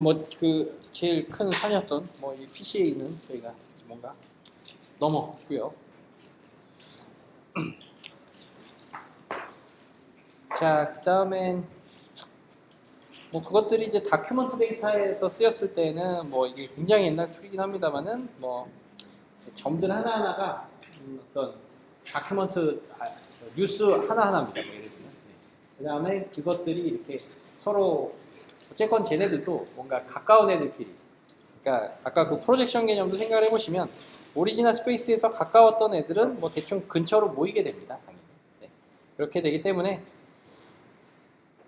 뭐 그 제일 큰 산이었던 뭐 이 PCA는 저희가 뭔가 넘었고요. 자, 그다음엔 뭐 그것들이 이제 다큐먼트 데이터에서 쓰였을 때는 뭐 이게 굉장히 옛날 툴이긴 합니다만은 뭐 점들 하나하나가 어떤 다큐먼트 뉴스 하나하나입니다. 뭐 예를 들면. 그다음에 그것들이 이렇게 서로 어쨌건 쟤네들도 뭔가 가까운 애들끼리, 그러니까 아까 그 프로젝션 개념도 생각을 해보시면 오리지널 스페이스에서 가까웠던 애들은 뭐 대충 근처로 모이게 됩니다. 당연히. 네. 그렇게 되기 때문에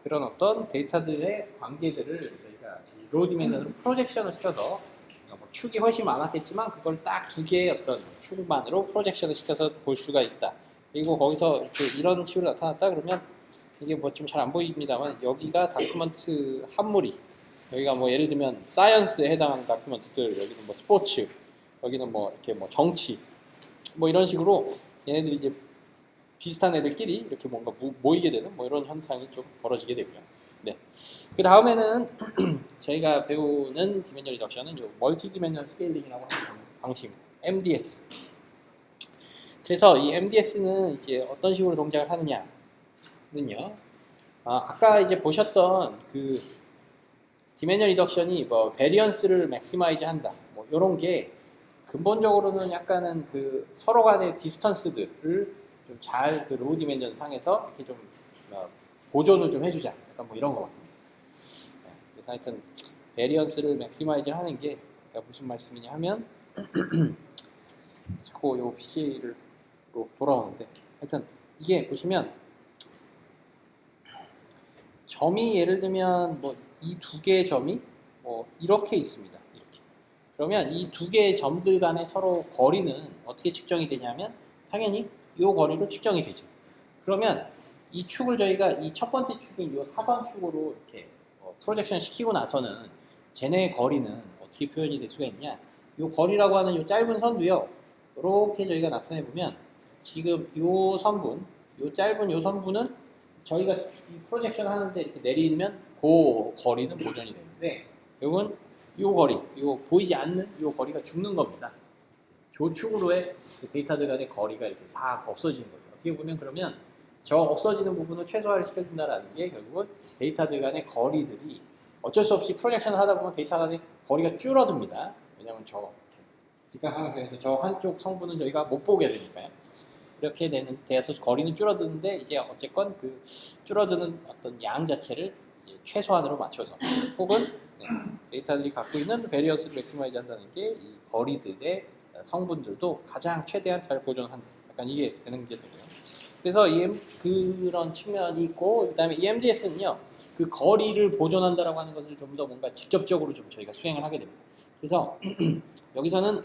그런 어떤 데이터들의 관계들을 저희가 로우 디멘전으로 프로젝션을 시켜서 뭐 축이 훨씬 많았겠지만 그걸 딱 두 개의 어떤 축만으로 프로젝션을 시켜서 볼 수가 있다. 그리고 거기서 이렇게 이런 식으로 나타났다 그러면 이게 뭐 좀 잘 안 보입니다만 여기가 다큐먼트 한물이, 여기가 뭐 예를 들면 사이언스에 해당하는 다큐먼트들, 여기는 뭐 스포츠, 여기는 뭐 이렇게 뭐 정치, 뭐 이런 식으로 얘네들이 이제 비슷한 애들끼리 이렇게 뭔가 모이게 되는 뭐 이런 현상이 좀 벌어지게 되고요. 네. 그 다음에는 저희가 배우는 디멘전 리덕션은 멀티 디멘전 스케일링이라고 하는 방식, MDS. 그래서 이 MDS는 이제 어떤 식으로 동작을 하느냐는요. 아까 이제 보셨던 그 디멘전 리덕션이 뭐 베리언스를 맥시마이즈 한다. 뭐 이런 게 근본적으로는 약간은 그 서로 간의 디스턴스들을 좀 잘 그 로우 디멘전 상에서 이렇게 좀 보존을 좀 해주자. 약간 뭐 이런 거 같습니다. 네, 그래서 하여튼 베리언스를 맥시마이즈 하는 게 그러니까 무슨 말씀이냐 하면 자꾸 요 PCA로 돌아오는데 하여튼 이게 보시면 점이 예를 들면 뭐 이 두 개의 점이 뭐 이렇게 있습니다. 이렇게. 그러면 이 두 개의 점들 간의 서로 거리는 어떻게 측정이 되냐면 당연히 이 거리로 측정이 되죠. 그러면 이 축을 저희가 이 첫 번째 축인 이 사선 축으로 이렇게 프로젝션 시키고 나서는 쟤네의 거리는 어떻게 표현이 될 수가 있냐? 이 거리라고 하는 이 짧은 선도요. 이렇게 저희가 나타내 보면 지금 이 선분, 이 짧은 이 선분은 저희가 이 프로젝션 하는데 이렇게 내리면 그 거리는 보존이 되는데 이건 이 거리, 이 보이지 않는 이 거리가 죽는 겁니다. 조축으로의 데이터들 간의 거리가 이렇게 싹 없어지는 거죠. 어떻게 보면 그러면 저 없어지는 부분을 최소화를 시켜준다는 게 결국은 데이터들 간의 거리들이 어쩔 수 없이 프로젝션을 하다 보면 데이터 간의 거리가 줄어듭니다. 왜냐하면 그래서 저 한쪽 성분은 저희가 못 보게 되니까요. 이렇게 돼서 거리는 줄어드는데 이제 어쨌건 그 줄어드는 어떤 양 자체를 최소한으로 맞춰서 혹은 데이터들이 갖고 있는 베리언스를 맥시마이즈 한다는 게 이 거리들의 성분들도 가장 최대한 잘 보존한다. 약간 이게 되는 게 되고요. 그래서 그런 측면이 있고 그다음에 EMDS는요. 그 거리를 보존한다라고 하는 것을 좀 더 뭔가 직접적으로 좀 저희가 수행을 하게 됩니다. 그래서 여기서는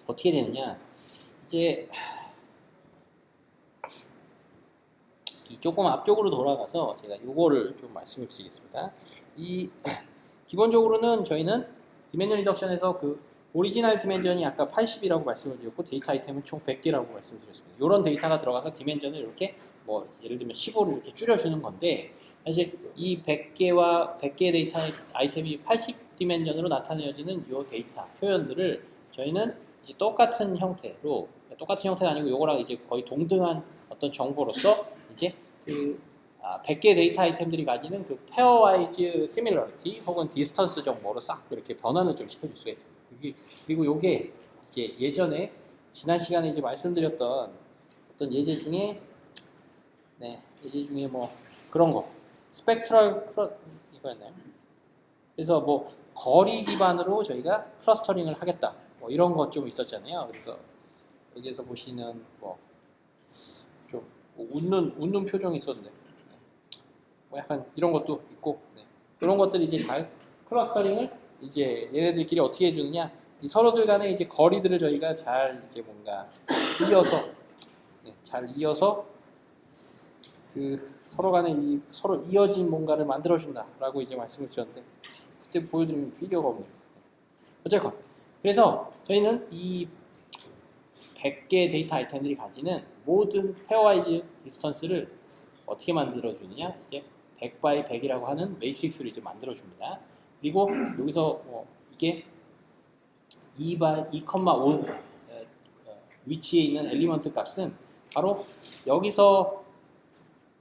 어떻게 되느냐? 이제 조금 앞쪽으로 돌아가서 제가 요거를 좀 말씀을 드리겠습니다. 기본적으로는 저희는 디멘전 리덕션에서 그 오리지널 디멘전이 아까 80이라고 말씀을 드렸고 데이터 아이템은 총 100개라고 말씀을 드렸습니다. 이런 데이터가 들어가서 디멘전을 이렇게 뭐 예를 들면 15를 이렇게 줄여주는 건데 사실 이 100개와 100개의 데이터 아이템이 80 디멘전으로 나타내어지는 이 데이터 표현들을 저희는 이제 똑같은 형태가 아니고 요거랑 이제 거의 동등한 어떤 정보로서 이제 그 100개 데이터 아이템들이 가지는 그 페어와이즈 시밀러리티 혹은 디스턴스 정보로 싹 이렇게 변환을 좀 시켜줄 수가 있습니다. 그리고 요게 이제 예전에 지난 시간에 이제 말씀드렸던 어떤 예제 중에 뭐 그런 거 스펙트럴 이거였나요? 그래서 뭐 거리 기반으로 저희가 클러스터링을 하겠다 뭐 이런 것 좀 있었잖아요. 그래서 여기에서 보시는 뭐 좀 웃는 표정이 있었는데 뭐 약간 이런 것도 있고 이런 것들이 이제 잘 클러스터링을 이제 얘네들끼리 어떻게 해주느냐, 이 서로들 간의 이제 거리들을 저희가 잘 이제 뭔가 이어서 그 서로 간에 서로 이어진 뭔가를 만들어준다라고 이제 말씀을 드렸는데 그때 보여드리면 비교가 없네요. 어쨌건 그래서 저희는 이 100개 데이터 아이템들이 가지는 모든 페어와이즈 디스턴스를 어떻게 만들어주느냐, 이제 100 by 100이라고 하는 매트릭스를 이제 만들어줍니다. 그리고 여기서 이게 2,5 위치에 있는 엘리먼트 값은 바로 여기서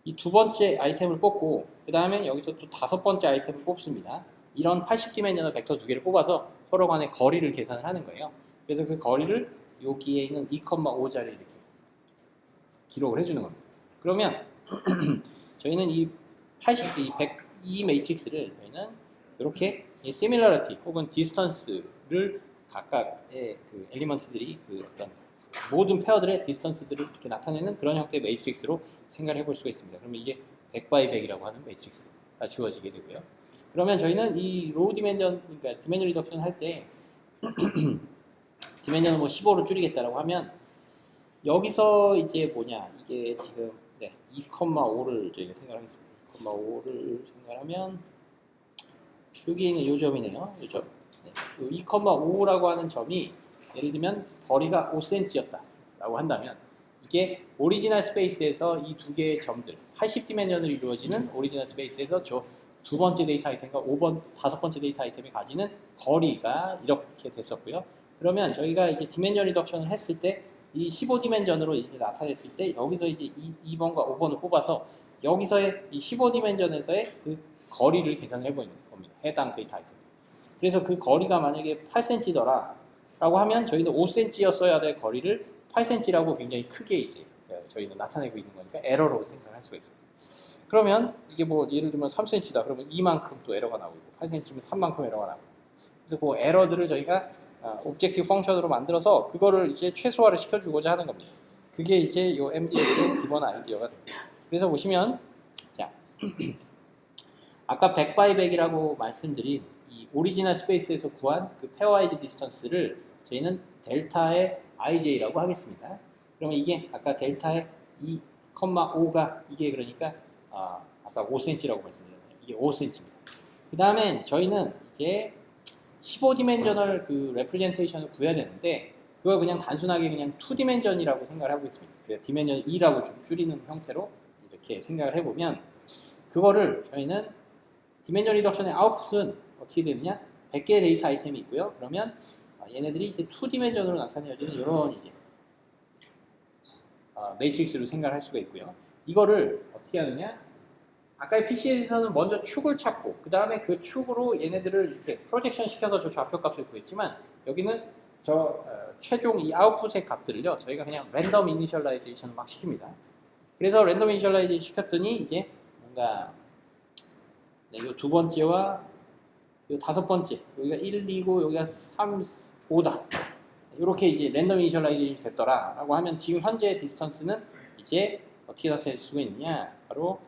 이 두 번째 아이템을 뽑고 그 다음에 여기서 또 다섯 번째 아이템을 뽑습니다. 이런 80디멘전al 벡터 두 개를 뽑아서 서로 간의 거리를 계산을 하는 거예요. 그래서 그 거리를 여기에 있는 2,5자리에 이렇게 기록을 해주는 겁니다. 그러면 저희는 이 100, 이 매트릭스를 저희는 이렇게 similarity 혹은 distance를 각각의 그 엘리먼트들이 그 어떤 모든 페어들의 디스턴스들을 이렇게 나타내는 그런 형태의 매트릭스로 생각을 해볼 수가 있습니다. 그러면 이게 100×100이라고 하는 매트릭스가 주어지게 되고요. 그러면 저희는 이 로우 디멘전, 그러니까 디멘전 리덕션 할 때 디멘전을 뭐 15로 줄이겠다라고 하면 여기서 이제 뭐냐 이게 지금 2,5를 저희가 생각하겠습니다. 2,5를 생각하면 여기 있는 이 점이네요. 이 점. 2,5라고 하는 점이 예를 들면 거리가 5cm였다라고 한다면 이게 오리지널 스페이스에서 이 두 개의 점들 80디멘전으로 이루어지는 오리지널 스페이스에서 저 두 번째 데이터 아이템과 다섯 번째 데이터 아이템이 가지는 거리가 이렇게 됐었고요. 그러면 저희가 이제 디멘전 리덕션을 했을 때 이 15디멘전으로 이제 나타냈을 때 여기서 이제 2번과 5번을 뽑아서 여기서의 이 15디멘전에서의 그 거리를 계산을 해보는 겁니다. 해당 데이터 아이템. 그래서 그 거리가 만약에 8cm더라 라고 하면 저희는 5cm였어야 될 거리를 8cm라고 굉장히 크게 이제 저희는 나타내고 있는 거니까 에러로 생각할 수가 있습니다. 그러면 이게 뭐 예를 들면 3cm다 그러면 이만큼 또 에러가 나오고 8cm면 3만큼 에러가 나오고 그래서 그 에러들을 저희가 오브젝티브 펑션으로 만들어서 그거를 이제 최소화를 시켜주고자 하는 겁니다. 그게 이제 이 MDS의 기본 아이디어가 됩니다. 그래서 보시면 자 아까 100×100이라고 말씀드린 이 오리지널 스페이스에서 구한 그 페어와이즈 디스턴스를 저희는 델타의 ij라고 하겠습니다. 그러면 이게 아까 델타의 2,5가 이게 그러니까 아까 5cm라고 말씀드렸잖아요. 이게 5cm입니다. 그 다음에 저희는 이제 15디멘전al 그 레프레젠테이션을 구해야 되는데 그걸 그냥 단순하게 그냥 2디멘전이라고 생각을 하고 있습니다. 그래서 디멘전 2라고 좀 줄이는 형태로 이렇게 생각을 해보면 그거를 저희는 디멘전 리덕션의 아웃풋은 어떻게 되느냐? 100개의 데이터 아이템이 있고요. 그러면 얘네들이 이제 2디멘전으로 나타내어지는 이런 이제 매트릭스로 생각을 할 수가 있고요. 이거를 어떻게 하느냐? 아까의 PC에서는 먼저 축을 찾고 그 다음에 그 축으로 얘네들을 이렇게 프로젝션 시켜서 저 좌표값을 구했지만 여기는 최종 이 아웃풋의 값들을요 저희가 그냥 랜덤 이니셜라이제이션을 막 시킵니다. 그래서 랜덤 이니셜라이제이션 시켰더니 이제 뭔가 이 두 번째와 이 다섯 번째 여기가 1, 2고 여기가 3, 5다 이렇게 이제 랜덤 이니셜라이제이션이 됐더라 라고 하면 지금 현재의 디스턴스는 이제 어떻게 나타낼 수가 있느냐 바로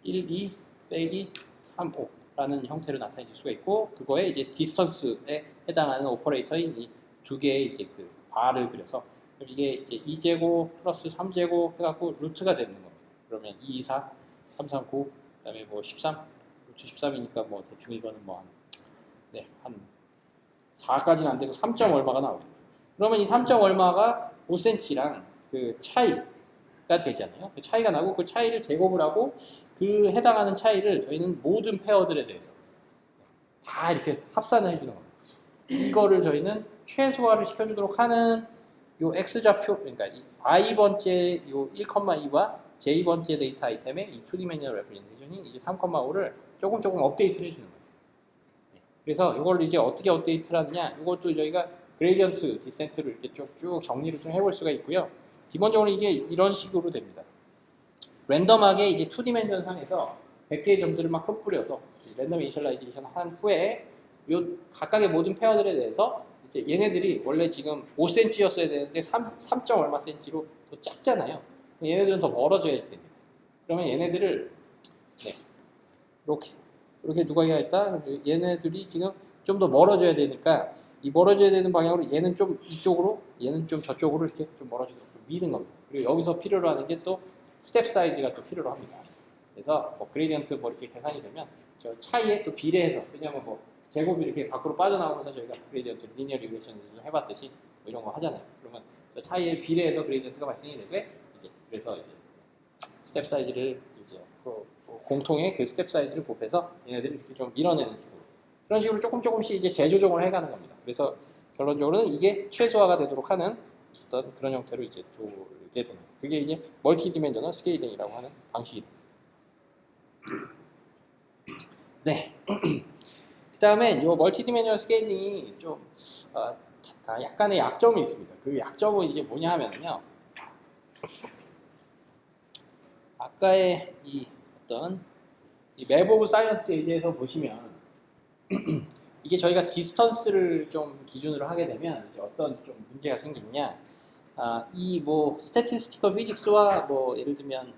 1, 2 빼기 3, 5라는 형태로 나타낼 수가 있고 그거에 이제 디스턴스에 해당하는 오퍼레이터인 이 두 개의 이제 그 바를 그려서 이게 이제 2제곱 플러스 3제곱 해갖고 루트가 되는 겁니다. 그러면 2, 4, 3, 3, 9 그다음에 뭐 13 루트 13이니까 뭐 대충 이거는 뭐 한 4까지는 안 되고 3점 얼마가 나오겠네요. 그러면 이 3점 얼마가 5cm랑 그 차이가 되잖아요. 그 차이가 나고 그 차이를 제곱을 하고 그 해당하는 차이를 저희는 모든 페어들에 대해서 다 이렇게 합산을 해주는 겁니다. 이거를 저희는 최소화를 시켜주도록 하는 요 x좌표, 그러니까 이 i번째 요 1,2와 j번째 데이터 아이템의 이 2디멘전al 레프레젠테이션이 이제 3,5를 조금 업데이트를 해주는 거예요. 그래서 이걸 이제 어떻게 업데이트를 하느냐, 이것도 저희가 그레디언트 디센트를 이렇게 쭉 정리를 좀 해볼 수가 있고요. 기본적으로 이게 이런 식으로 됩니다. 랜덤하게 이제 2디멘전 상에서 100개의 점들을 막 흩뿌려서 랜덤 이니셜라이제이션 한 후에 요 각각의 모든 페어들에 대해서 이제 얘네들이 원래 지금 5cm였어야 되는데 3. 얼마 cm로 더 작잖아요. 얘네들은 더 멀어져야지 됩니다. 그러면 얘네들을 이렇게 누가 해야겠다? 얘네들이 지금 좀 더 멀어져야 되니까 이 멀어져야 되는 방향으로 얘는 좀 이쪽으로, 얘는 좀 저쪽으로 이렇게 좀 멀어져서 미는 겁니다. 그리고 여기서 필요로 하는 게 또 스텝 사이즈가 또 필요로 합니다. 그래서 뭐 그레디언트 뭐 이렇게 계산이 되면 저 차이에 또 비례해서 왜냐면 뭐 제곱이 이렇게 밖으로 빠져나오면서 저희가 그레디언트 리니어 리그레이션을 해봤듯이 뭐 이런 거 하잖아요. 그러면 저 차이에 비례해서 그레디언트가 발생이 되게 이제 그래서 이제 스텝 사이즈를 이제 공통의 그 스텝 사이즈를 곱해서 얘네들을 이렇게 좀 밀어내는 식으로 그런 식으로 조금씩 이제 재조정을 해가는 겁니다. 그래서 결론적으로는 이게 최소화가 되도록 하는 어떤 그런 형태로 이제 돌게 되는 거예요. 그게 이제 멀티 디멘셔널 스케일링이라고 하는 방식입니다. 네. 그 다음에 이 멀티 디멘셔널 스케일링이 좀 약간의 약점이 있습니다. 그 약점은 이제 뭐냐 하면요. 아까의 이 어떤 이 맵 오브 사이언스에 대해서 보시면 이게 저희가 디스턴스를 좀 기준으로 하게 되면 이제 어떤 좀 문제가 생기느냐, 이 뭐 스태티스티컬 피직스와 뭐 예를 들면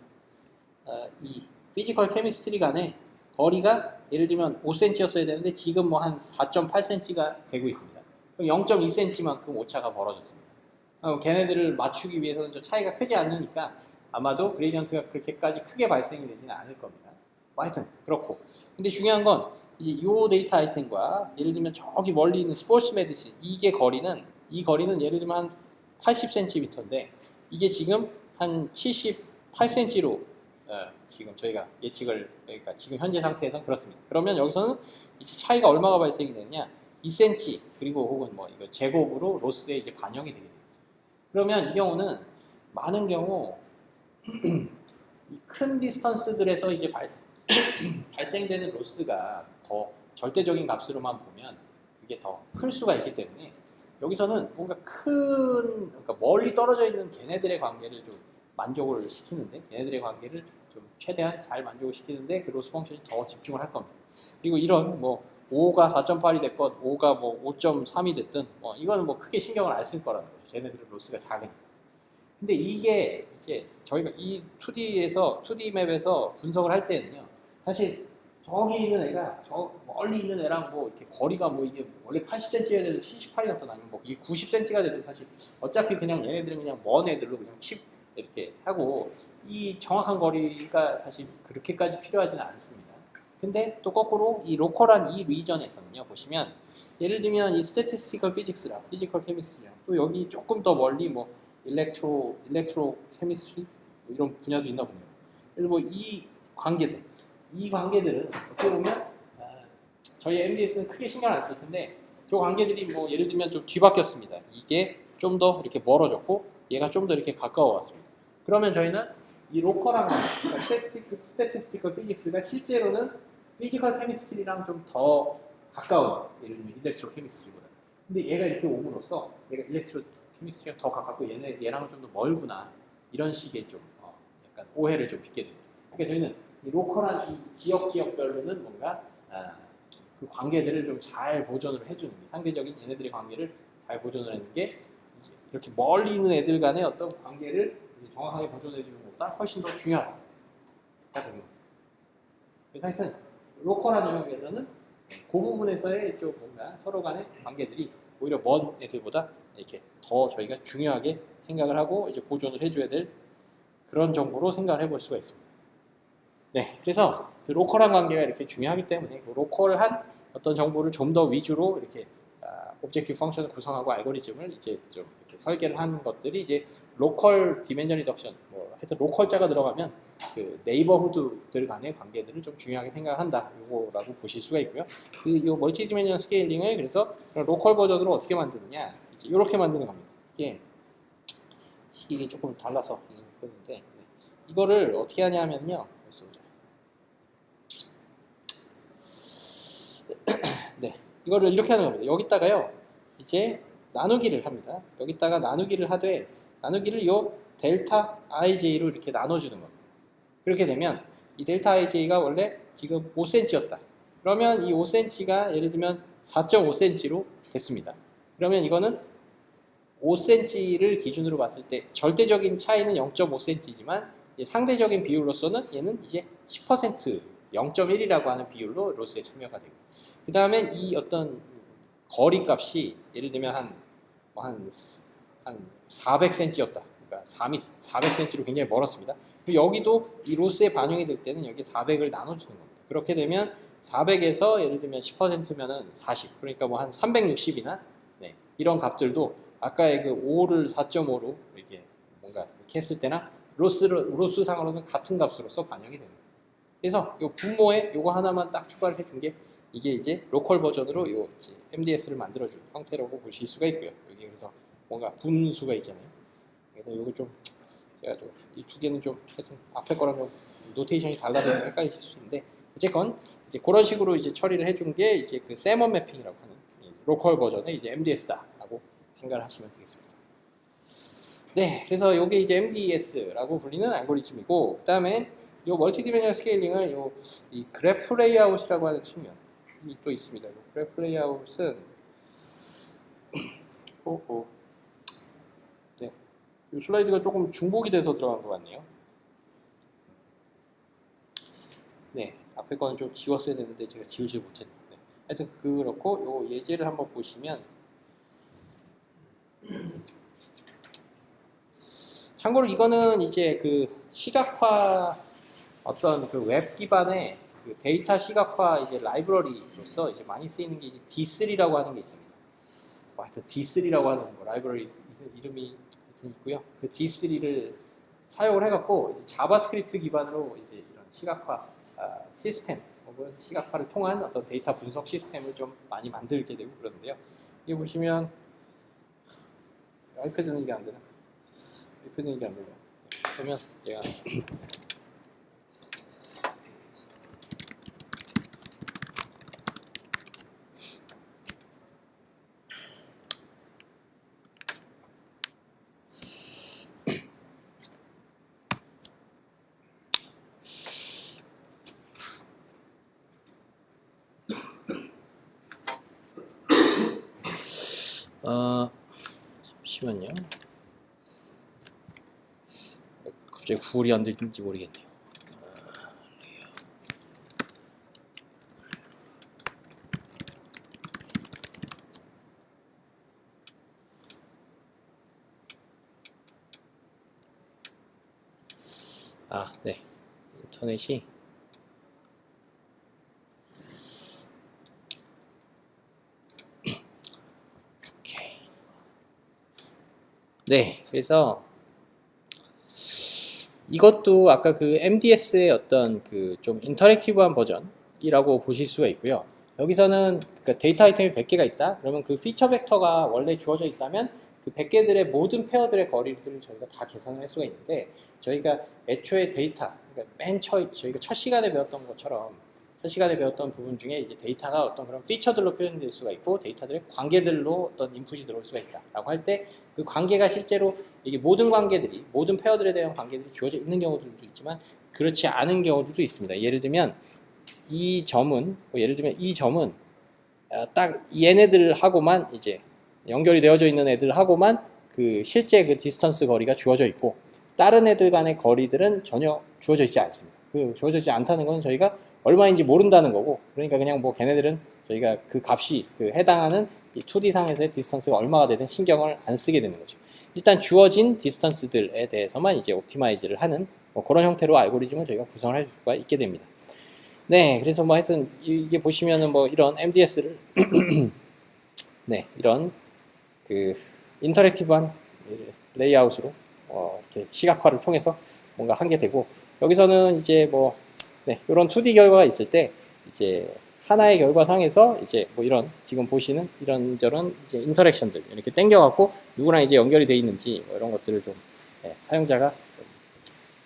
이 피지컬 케미스트리 간의 거리가 예를 들면 5cm였어야 되는데 지금 뭐 한 4.8cm가 되고 있습니다. 그럼 0.2cm만큼 오차가 벌어졌습니다. 걔네들을 맞추기 위해서는 저 차이가 크지 않으니까 아마도 그레디언트가 그렇게까지 크게 발생이 되지는 않을 겁니다. 뭐 하여튼 그렇고, 근데 중요한 건 이제 이 데이터 아이템과 예를 들면 저기 멀리 있는 스포츠 메디신 이 거리는 예를 들면 한 80cm인데 이게 지금 한 78cm로 지금 저희가 예측을, 그러니까 지금 현재 상태에서는 그렇습니다. 그러면 여기서는 이제 차이가 얼마가 발생이 되느냐, 2cm 그리고 혹은 뭐 이거 제곱으로 로스에 이제 반영이 되게 됩니다. 그러면 이 경우는 많은 경우 큰 디스턴스들에서 이제 발생되는 로스가 더 절대적인 값으로만 보면 그게 더 클 수가 있기 때문에 여기서는 뭔가 그러니까 멀리 떨어져 있는 걔네들의 관계를 좀 만족을 시키는데, 걔네들의 관계를 좀 최대한 잘 만족을 시키는데 그 로스 펑션이 더 집중을 할 겁니다. 그리고 이런 뭐 5가 4.8이 됐건 5가 뭐 5.3이 됐든 뭐 이거는 뭐 크게 신경을 안 쓸 거라는 거죠. 걔네들은 로스가 작으니까. 근데 이게 이제 저희가 이 2D 맵에서 분석을 할 때는요, 사실 저기 있는 애가 저 멀리 있는 애랑 뭐 이렇게 거리가 뭐 이게 원래 80cm여야 되는데 78이 나타나면 뭐 이 90cm가 되든 사실 어차피 그냥 얘네들은 그냥 먼 애들로 그냥 칩 이렇게 하고 이 정확한 거리가 사실 그렇게까지 필요하지는 않습니다. 근데 또 거꾸로 이 로컬한 이 리전에서는요, 보시면 예를 들면 이 스태티스티컬 피직스랑 피지컬 케미스트리랑 또 여기 조금 더 멀리 뭐 일렉트로 케미스트리 뭐 이런 분야도 있나 보네요. 그리고 이 관계들은 어떻게 보면 저희 MDS는 크게 신경 안 쓸 텐데 저 관계들이 뭐 예를 들면 좀 뒤바뀌었습니다. 이게 좀 더 이렇게 멀어졌고 얘가 좀 더 이렇게 가까워 왔습니다. 그러면 저희는 이 로컬한 그러니까 스태티스티컬 피직스가 실제로는 피지컬 케미스트리랑 좀 더 가까운, 예를 들면 일렉트로 케미스트리보다. 근데 얘가 이렇게 옴으로써 얘가 일렉트로 케미스트리랑 더 가깝고 얘랑은 좀 더 멀구나, 이런 식의 좀 약간 오해를 좀 빚게 됩니다. 그러니까 저희는 이 로컬한 이 지역별로는 뭔가 그 관계들을 좀 잘 보존을 해주는 게, 상대적인 얘네들의 관계를 잘 보존을 하는 게 이렇게 멀리 있는 애들 간의 어떤 관계를 정확하게 보존해주는 것보다 훨씬 더 중요하다. 그래서 하여튼 로컬한 영역에서는 그 부분에서의 좀 뭔가 서로 간의 관계들이 오히려 먼 애들보다 이렇게 더 저희가 중요하게 생각을 하고 이제 보존을 해줘야 될 그런 정보로 생각을 해볼 수가 있습니다. 네, 그래서 그 로컬한 관계가 이렇게 중요하기 때문에 그 로컬한 어떤 정보를 좀 더 위주로 이렇게 오브젝티브 펑션을 구성하고 알고리즘을 이제 좀 이렇게 설계를 하는 것들이 이제 로컬 디멘전 리덕션, 뭐 하여튼 로컬자가 들어가면 그 네이버후드들 간의 관계들을 좀 중요하게 생각한다, 요거라고 보실 수가 있고요. 요 멀티 디멘전 스케일링을 그래서 로컬 버전으로 어떻게 만드느냐, 이제 이렇게 만드는 겁니다. 이게 조금 달라서 그런데 이거를 어떻게 하냐면요. 네, 이거를 이렇게 하는 겁니다. 여기다가요, 이제 나누기를 합니다. 여기다가 나누기를 하되, 나누기를 요 델타 ij로 이렇게 나눠주는 겁니다. 그렇게 되면 이 델타 ij가 원래 지금 5cm였다. 그러면 이 5cm가 예를 들면 4.5cm로 됐습니다. 그러면 이거는 5cm를 기준으로 봤을 때 절대적인 차이는 0.5cm지만 상대적인 비율로서는 얘는 이제 10%, 0.1이라고 하는 비율로 로스에 참여가 되고, 그 다음에 이 어떤 거리 값이 예를 들면 한 400cm였다. 그러니까 400cm로 굉장히 멀었습니다. 그리고 여기도 이 로스에 반영이 될 때는 여기 400을 나눠주는 겁니다. 그렇게 되면 400에서 예를 들면 10%면은 40, 그러니까 뭐 한 360이나 이런 값들도 아까의 그 5를 4.5로 이렇게 뭔가 이렇게 했을 때나 로스상으로는 같은 값으로서 반영이 됩니다. 그래서 이 분모에 요거 하나만 딱 추가를 해준 게 이게 이제 로컬 버전으로 요 이제 MDS를 만들어준 형태라고 보실 수가 있고요. 여기 그래서 뭔가 분수가 있잖아요. 그래서 요거 좀 제가 좀 이 두 개는 좀 하여튼 앞에 거랑 좀 노테이션이 달라서 헷갈리실 수 있는데 어쨌건 이제 그런 식으로 이제 처리를 해준 게 이제 그 세먼 매핑이라고 하는 이 로컬 버전의 이제 MDS다라고 생각을 하시면 되겠습니다. 네, 그래서 이게 이제 MDS라고 불리는 알고리즘이고, 그 다음에 이 멀티 디메니얼 스케일링을 이 그래프 레이아웃이라고 하는 측면이 또 있습니다. 이 그래프 레이아웃은 네, 이 슬라이드가 조금 중복이 돼서 들어간 것 같네요. 네, 앞에 거는 좀 지웠어야 되는데 제가 지우지 못했는데, 하여튼 그렇고 이 예제를 한번 보시면. 참고로 이거는 이제 그 시각화 어떤 그 웹 기반의 그 데이터 시각화 이제 라이브러리로서 이제 많이 쓰이는 게 이제 D3라고 하는 게 있습니다. 하여튼 D3라고 하는 뭐 라이브러리 이름이 있고요. 그 D3를 사용을 해갖고 이제 자바스크립트 기반으로 이제 이런 시각화 시스템 혹은 시각화를 통한 어떤 데이터 분석 시스템을 좀 많이 만들게 되고 그러는데요. 여기 보시면 아이패드는 이게 안 되나? 아이패드는 이게 안 되나? 그러면 제가 잠시만요. 갑자기 구글이 안 되는지 모르겠네요. 네. 인터넷이 오케이. 네, 그래서 이것도 아까 그 MDS의 어떤 그 좀 인터랙티브한 버전이라고 보실 수가 있고요. 여기서는 그러니까 데이터 아이템이 100개가 있다. 그러면 그 피처 벡터가 원래 주어져 있다면 그 100개들의 모든 페어들의 거리들을 저희가 다 계산을 할 수가 있는데, 저희가 애초에 데이터, 그러니까 저희가 첫 시간에 배웠던 것처럼 첫 시간에 배웠던 부분 중에 이제 데이터가 어떤 그런 피처들로 표현될 수가 있고 데이터들의 관계들로 어떤 인풋이 들어올 수가 있다라고 할 때 그 관계가 실제로 이게 모든 관계들이 모든 페어들에 대한 관계들이 주어져 있는 경우들도 있지만 그렇지 않은 경우들도 있습니다. 예를 들면 이 점은 딱 얘네들하고만 이제 연결이 되어져 있는 애들하고만 그 실제 그 디스턴스 거리가 주어져 있고 다른 애들 간의 거리들은 전혀 주어져 있지 않습니다. 그 주어져 있지 않다는 건 저희가 얼마인지 모른다는 거고, 그러니까 그냥 뭐 걔네들은 저희가 그 값이 그 해당하는 이 2D 상에서의 디스턴스가 얼마가 되든 신경을 안 쓰게 되는 거죠. 일단 주어진 디스턴스들에 대해서만 이제 옵티마이즈를 하는 뭐 그런 형태로 알고리즘을 저희가 구성을 할 수가 있게 됩니다. 네, 그래서 뭐 하여튼 이게 보시면은 뭐 이런 MDS를 네, 이런 그 인터랙티브한 레이아웃으로 이렇게 시각화를 통해서 뭔가 하게 되고, 여기서는 이제 뭐 이런 2D 결과가 있을 때 이제 하나의 결과상에서 이제 뭐 이런 지금 보시는 이런저런 이제 인터랙션들 이렇게 당겨갖고 누구랑 이제 연결이 돼 있는지 뭐 이런 것들을 좀 사용자가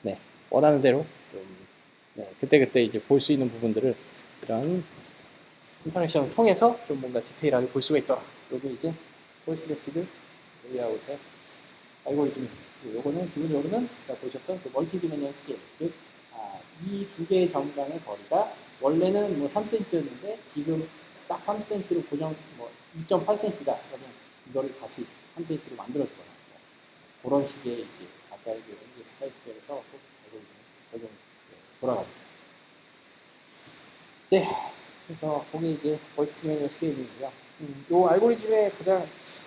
좀, 원하는 대로 좀 그때그때 이제 볼 수 있는 부분들을 이런 인터랙션을 통해서 좀 뭔가 디테일하게 볼 수가 있더라. 요게 이제 폴시레티드 레이아웃의 알고리즘입니다. 요거는 기본적으로는 아까 보셨던 그 멀티 디메니얼 스케일, 즉 이 두 개의 점 간의 거리가 원래는 뭐 3cm였는데 지금 딱 3cm로 고정 뭐 2.8cm다. 그러면 이거를 다시 3cm로 만들어주거나 뭐 그런 식의 이제 아까 이제 스타일에서 알고리즘 적용 돌아갑니다. 네, 그래서 거기 이제 멀티 디메니얼 스케일이고요. 이 알고리즘의 가장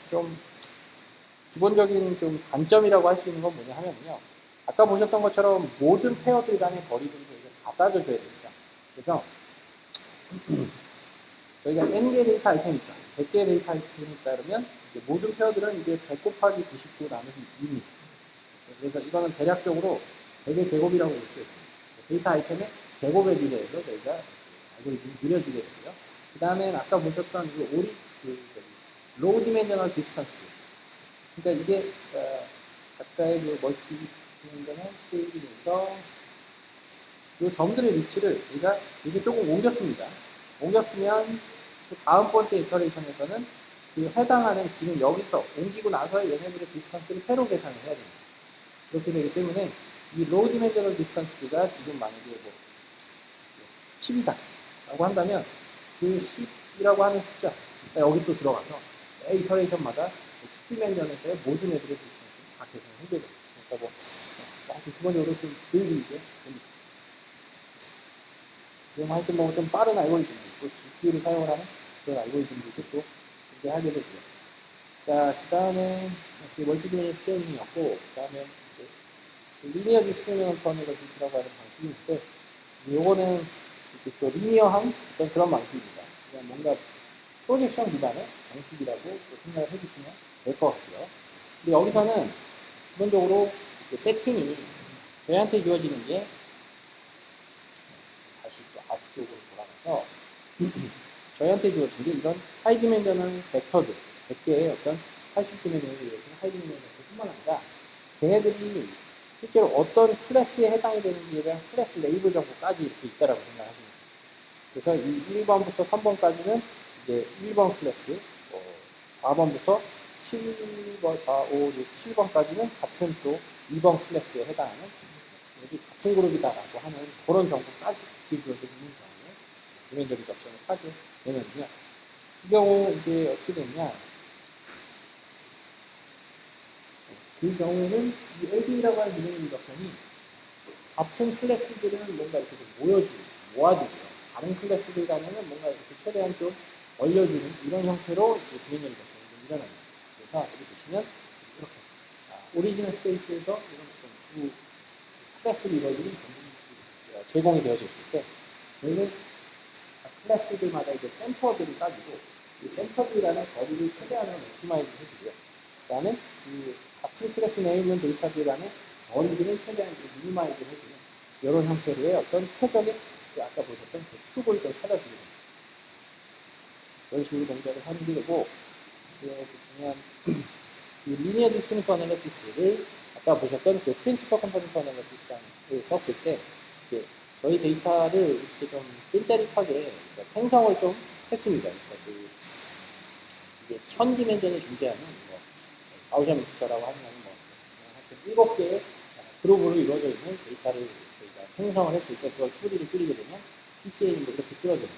좀 기본적인 좀 단점이라고 할 수 있는 건 뭐냐 하면요. 아까 보셨던 것처럼 모든 페어들 간의 거리들을 저희가 다 따져줘야 됩니다. 그래서 저희가 n개 데이터 아이템이 있다. 100개의 데이터 아이템이 있다 그러면 이제 모든 페어들은 이제 100 곱하기 99 나누기 2입니다. 그래서 이거는 대략적으로 100의 제곱이라고 볼 수 있습니다. 데이터 아이템의 제곱에 비례해서 저희가 알고리즘이 느려지게 되고요. 그 다음에 아까 보셨던 로우 디멘셔널 디스턴스. 그러니까 이게 각각의 그 멀티 디멘셔널 스케일에서 이 점들의 위치를 우리가 이게 조금 옮겼습니다. 옮겼으면 그 다음번째 이터레이션에서는 그 해당하는 지금 여기서 옮기고 나서의 얘네들의 디스턴스를 새로 계산을 해야 됩니다. 그렇게 되기 때문에 이 로우 디멘셔널 디스턴스가 지금 만약에 뭐 10이다 라고 한다면 그 10이라고 하는 숫자 여기 또 들어가서 매 이터레이션마다 10디멘션에서의 모든 애들의 디스턴스를 다 계산을 해줘야 됩니다. 그러니까 뭐 기본적으로 좀 보여드리죠. 그럼 하여튼 뭐좀 빠른 알고리즘도 있고 GPU를 사용을 하는 그런 알고리즘들도 또 존재하게 되고요. 자, 그 다음에 멀티디멘션 스케일링이었고, 그 다음에 리니어 디스크리미넌트 어널리시스라고 하는 방식이 있는데, 요거는 또 리니어한 어떤 그런 방식입니다. 그냥 뭔가 프로젝션 기반의 방식이라고 생각을 해주시면 될 것 같고요. 근데 여기서는 기본적으로 세팅이 저희한테 주어지는 게 다시 또 앞쪽으로 돌아가서 저희한테 주어진 게 이런 하이디멘셔널 벡터들 100개의 어떤 80디멘션을 이루어지는 하이디멘셔널 벡터뿐만 아니라 걔네들이 실제로 어떤 클래스에 해당이 되는지에 대한 클래스 레이블 정보까지 이렇게 있다라고 생각하시면 됩니다. 그래서 이 1번부터 3번까지는 이제 1번 클래스, 4번부터 7번, 4, 5, 6, 7번까지는 같은 또 2번 클래스에 해당하는 여기 같은 그룹이다라고 하는 그런 정보까지 기술을 있는 경우에 디멘전al 적정을 하게 되는군요. 이 경우 이제 어떻게 되냐? 그 경우에는 이 LD라고 하는 디멘전al 적정이 같은 클래스들은 뭔가 이렇게 좀 모아주고요. 다른 클래스들간에는 뭔가 이렇게 최대한 좀 얼려주는 이런 형태로 디멘전al 적정이 좀 일어납니다. 그래서 여기 보시면 이렇게 오리지널 스페이스에서 이런 두 클래스를 이루어지는 전부 제공이 되어져 있을 때 저희는 클래스들마다 이제 센터들을 따지고 이 센터들이라는 거리를 최대한으로 맥시마이즈 해주고요. 그 다음에 이 같은 클래스 내에 있는 데이터들간의 거리들을 최대한 미니마이즈 해주는 이런 형태로의 어떤 최적의 아까 보셨던 그 축을 좀 찾아주게 됩니다. 이런 식으로 동작을 하는 게 되고 중요한 이 리니어 디스크리미넌트 어널리시스를 아까 보셨던 그 프린시퍼 컴포넌트 어널리시스를 썼을 때 저희 데이터를 이렇게 좀 찐따릿하게 생성을 좀 했습니다. 그러니까 이게 1000디멘전이 존재하는 가우시안 믹서라고 하는 뭐 하여튼 7개의 그룹으로 이루어져 있는 데이터를 저희가 생성을 했을 때 그걸 추리를 줄이게 되면 PCA님도 이렇게 줄어집니다.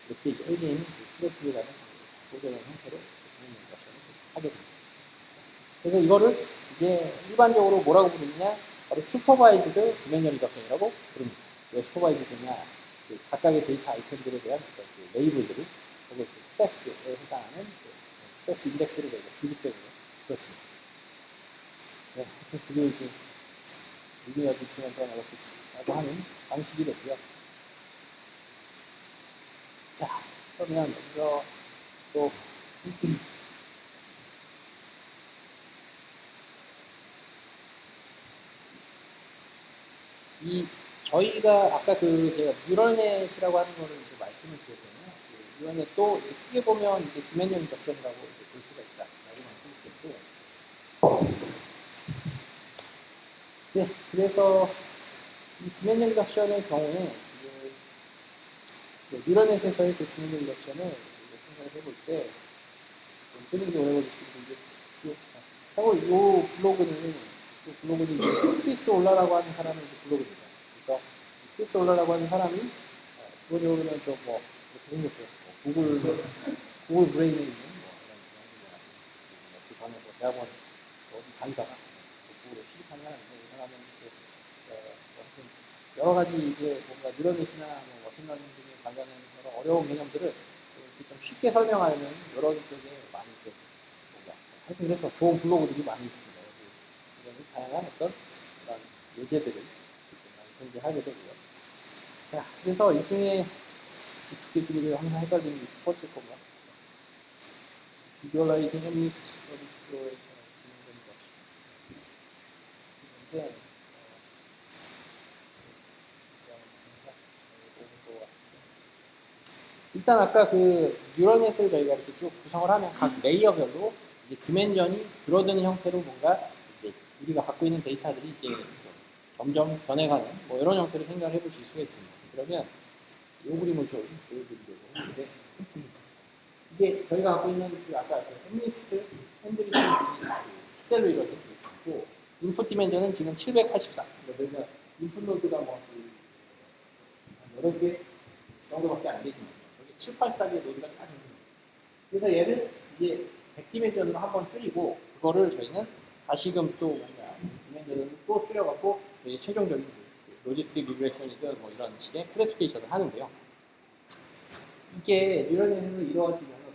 이렇게 이제 LD는 플래시라는 고정형 형태로 하게 됩니다. 그래서 이거를 이제 일반적으로 뭐라고 부르느냐? 바로 슈퍼바이즈드 디멘전 리덕션이라고 부릅니다. 왜 슈퍼바이즈드냐? 그 각각의 데이터 아이템들에 대한 그 레이블들을 거기에 클래스에 해당하는 클래스 인덱스를 저희가 주기 때문에 그렇습니다. 네, 그게 이제 리니어 디스크리미넌트 어널리시스라고 하는 방식이 되고요. 자, 그러면 여기서 또 저희가 아까 제가 뉴럴넷이라고 하는 거를 이제 말씀을 드렸잖아요. 그 뉴럴넷도 크게 보면 이제 디멘전 적정이라고 볼 수가 있다라고 말씀을 드렸고, 네, 그래서 이 디멘전 적정의 경우에 뉴럴넷에서의 그 디멘전 적정을 생각을 해볼 때 좀 뜨는 게 오래 걸릴 수 있는데, 참고로 이 블로그는 크리스 올라라고 하는 사람의 블로그입니다. 그래서 크리스 올라라고 하는 사람이 기본적으로는 좀뭐 이렇게 생겼어요. 구글 브레인에 있는 그 전에 대학원 어디 다니다가 구글에 취직한 사람인데 이 사람은 여러 가지 이제 뭔가 뉴런넷이나 머신러닝 등에 관련된 여러 어려운 개념들을 이렇게 좀 쉽게 설명하는 여러 쪽에 많이 좀 하여튼 그래서 좋은 블로그들이 많이 있습니다. 굉장히 다양한 어떤 그런 예제들을 많이 존재하게 되고요. 자, 그래서 이 중에 두 개 중에 항상 헷갈리는 게 첫 번째 거가 Visualizing Endless Exploration 있는데 일단 아까 그 뉴럴넷을 저희가 이렇게 쭉 구성을 하면 각 레이어별로 이제 디멘전이 줄어드는 형태로 뭔가 이제 우리가 갖고 있는 데이터들이 이제 점점 변해가는 뭐 이런 형태로 생각을 해보실 수가 있습니다. 그러면 이 그림을 좀 보여드리려고 하는데 이게 저희가 갖고 있는 그 아까 그 햄리스트 핸들이 픽셀로 이루어진 게 있고 인풋 디멘전은 지금 784. 그러니까 저희가 인풋 노드가 뭐 8개 정도밖에 안 되지만 여기 784개의 노드가 딱 있는 거예요. 그래서 얘를 이제 100디멘전으로 한번 줄이고 그거를 저희는 다시금 또 뭔가 디멘전으로 또 줄여갖고 저희 최종적인 로지스틱 리그레션이든 뭐 이런 식의 클래시피케이션을 하는데요. 이게 뉴럴넷에서 이루어지는 어떤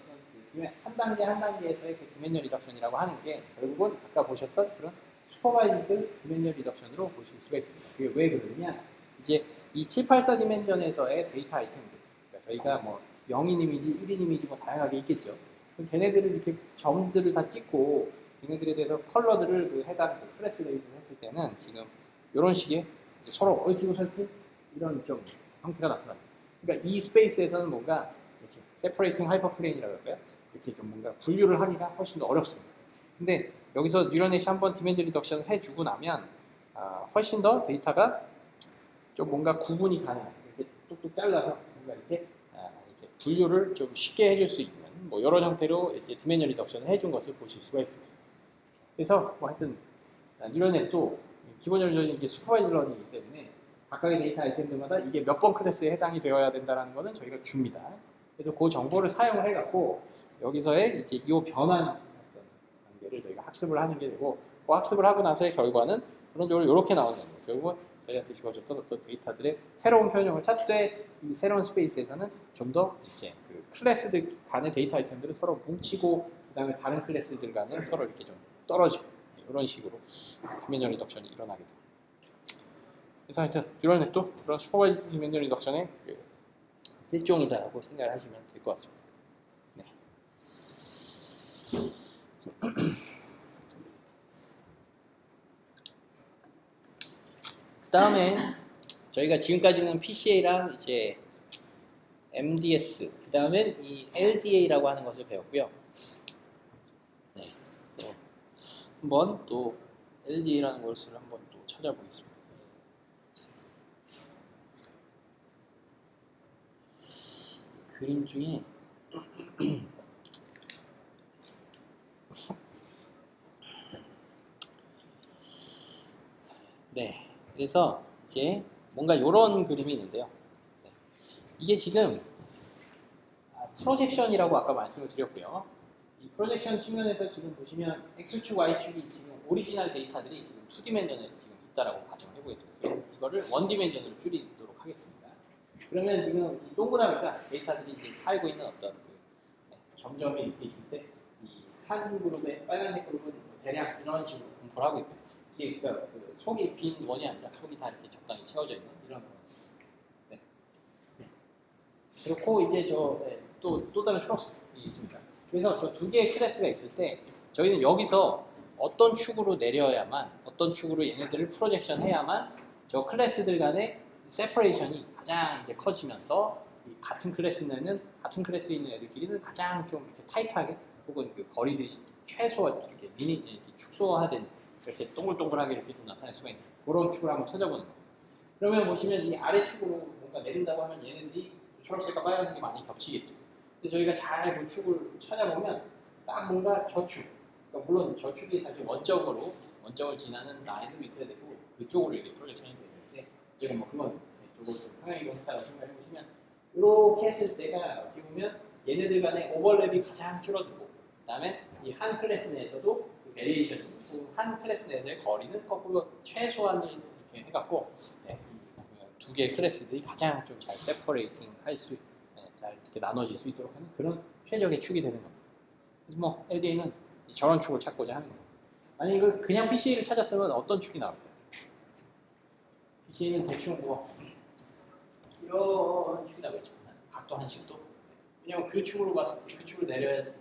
그 한 단계 한 단계에서의 그 디멘전 리덕션이라고 하는 게 결국은 아까 보셨던 그런 슈퍼바이즈드 디멘전 리덕션으로 보실 수가 있습니다. 그게 왜 그러냐? 이제 이 784 디멘전에서의 데이터 아이템들, 그러니까 저희가 뭐 0인 이미지, 1인 이미지 뭐 다양하게 있겠죠. 그럼 걔네들을 이렇게 점들을 다 찍고 걔네들에 대해서 컬러들을 그 해당 그 클래스 레이블을 했을 때는 지금 이런 식의 서로 얽히고 설킨 이런 좀 형태가 나타납니다. 그러니까 이 스페이스에서는 뭔가 이렇게 세퍼레이팅 하이퍼플레인이라고 할까요? 이렇게 좀 뭔가 분류를 하기가 훨씬 더 어렵습니다. 근데 여기서 뉴럴넷이 한번 디멘전 리덕션을 해주고 나면 훨씬 더 데이터가 좀 뭔가 구분이 가능한 이렇게 뚝뚝 잘라서 뭔가 이렇게 분류를 좀 쉽게 해줄 수 있는 뭐 여러 형태로 이제 디멘전 리덕션을 해준 것을 보실 수가 있습니다. 그래서 뭐 하여튼 뉴럴넷도 기본적으로 이게 슈퍼바이즈 러닝이기 때문에 각각의 데이터 아이템들마다 이게 몇 번 클래스에 해당이 되어야 된다는 거는 저희가 줍니다. 그래서 그 정보를 사용을 해갖고 여기서의 이제 이 변환 단계를 저희가 학습을 하는 게 되고 그 학습을 하고 나서의 결과는 그런 쪽으로 이렇게 나오는 거예요. 결국은 저희한테 주어졌던 어떤 데이터들의 새로운 표현형을 찾되 이 새로운 스페이스에서는 좀 더 이제 그 클래스들 간의 데이터 아이템들을 서로 뭉치고 그다음에 다른 클래스들 간에 서로 이렇게 좀 떨어지고 이런 식으로 디멘전 리덕션이 일어나게 됩니다. 그래서 하여튼 뉴럴넷도 그런 슈퍼바이즈드 디멘전 리덕션의 그 일종이다라고 생각을 하시면 될 것 같습니다. 네. 그 다음에 저희가 지금까지는 PCA랑 이제 MDS, 그 다음에 이 LDA라고 하는 것을 배웠고요. 네. 한번 또 LDA라는 것을 한번 또 찾아보겠습니다. 그림 중에 네, 그래서 이제 뭔가 이런 그림이 있는데요. 네. 이게 지금 프로젝션이라고 아까 말씀을 드렸고요. 이 프로젝션 측면에서 지금 보시면 X축, Y축이 지금 오리지널 데이터들이 지금 2디멘전에 지금 있다라고 가정을 해보겠습니다. 이거를 1디멘전으로 줄이도록 하겠습니다. 그러면 지금 이 동그라미가 데이터들이 이제 살고 있는 어떤 그 점점이 이렇게 있을 때 이 한 그룹의 빨간색 그룹은 대략 이런 식으로 분포를 하고 있고 이게 그러니까 그 속이 빈 원이 아니라 속이 다 이렇게 적당히 채워져 있는 이런 거. 네. 그렇고 이제 또 다른 플러스이 있습니다. 그래서 저 두 개의 클래스가 있을 때 저희는 여기서 어떤 축으로 내려야만 어떤 축으로 얘네들을 프로젝션 해야만 저 클래스들 간의 세퍼레이션이 가장 이제 커지면서 이 같은 클래스는 같은 클래스에 있는 애들끼리는 가장 좀 이렇게 타이트하게 혹은 그 거리들이 최소 이렇게 이렇게 축소화된 이렇게 동글동글하게 이렇게 좀 나타낼 수가 있는 그런 축을 한번 찾아보는 겁니다. 그러면 보시면 이 아래축으로 뭔가 내린다고 하면 얘네들이 초록색과 빨간색이 많이 겹치겠죠. 근데 저희가 잘 그 축을 찾아보면 딱 뭔가 저축, 그러니까 물론 저축이 사실 원점을 지나는 라인도 있어야 되고 그쪽으로 이렇게 프로젝션이 되는데 제가 뭐 그건 이쪽으로 평행이동 스타일로 생각해 보시면 이렇게 했을 때가 어떻게 보면 얘네들 간의 오버랩이 가장 줄어들고 그다음에 이 한 클래스 내에서도 그 베리에이션이 한 클래스 내에서의 거리는 거꾸로 최소한을 이렇게 해갖고 두 개의 클래스들이 가장 좀 잘 세퍼레이팅 할 수, 잘 이렇게 나눠질 수 있도록 하는 그런 최적의 축이 되는 겁니다. 그래서 뭐 LDA는 저런 축을 찾고자 하는 겁니다. 만약 이걸 그냥 PCA를 찾았으면 어떤 축이 나올까요? PCA는 대충 뭐 이런 축이 나오겠죠. 각도 한 식도. 왜냐면 그 축으로 봤을 때, 그 축을 내렸을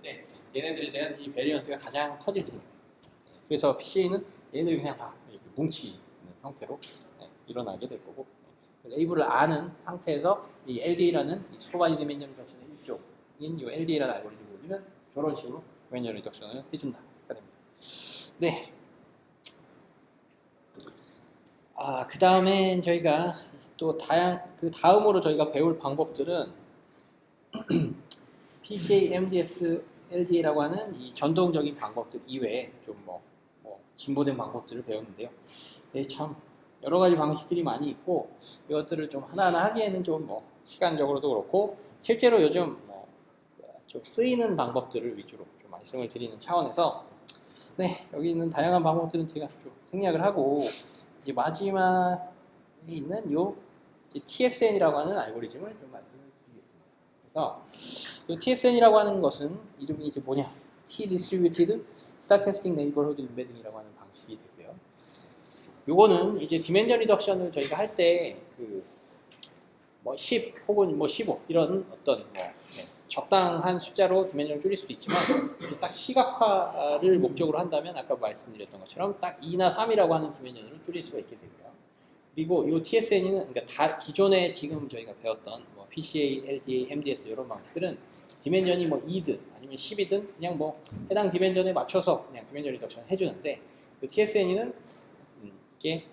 때 얘네들에 대한 이 베리언스가 가장 커질 테니까. 그래서 PCA는 얘네들이 그냥 다 이렇게 뭉치는 형태로 일어나게 될 거고. 레이블을 아는 상태에서 이 LDA라는 이 슈퍼바이즈 디멘전 리덕션의 일종인 이 LDA라는 알고리즘을 우리는 이런 식으로 디멘전 리덕션을 해준다. 됩니다. 네. 그 다음에 저희가 또 그 다음으로 저희가 배울 방법들은 PCA, MDS, LDA라고 하는 이 전통적인 방법들 이외에 좀 진보된 방법들을 배웠는데요. 네, 참 여러 가지 방식들이 많이 있고 이것들을 좀 하나하나 하기에는 좀 시간적으로도 그렇고 실제로 요즘 좀 쓰이는 방법들을 위주로 좀 말씀을 드리는 차원에서 네, 여기 있는 다양한 방법들은 제가 좀 생략을 하고 이제 마지막에 있는 요 TSN이라고 하는 알고리즘을 좀 말씀을 드리겠습니다. 그래서 이 TSN이라고 하는 것은 이름이 이제 뭐냐? T-Distributed Stochastic Neighborhood Embedding이라고 하는 방식이 되고요. 요거는 이제 디멘전 리덕션을 저희가 할 때 그 10 혹은 15 이런 어떤 적당한 숫자로 디멘전을 줄일 수도 있지만 딱 시각화를 목적으로 한다면 아까 말씀드렸던 것처럼 딱 2나 3이라고 하는 디멘전으로 줄일 수가 있게 되고요. 그리고 이 TSN은 그러니까 기존에 지금 저희가 배웠던 PCA, LDA, MDS 이런 방식들은 디멘전이 2든 아니면 10이든 그냥 해당 디멘전에 맞춰서 그냥 디멘전 리덕션을 해주는데 그 TSN은 이게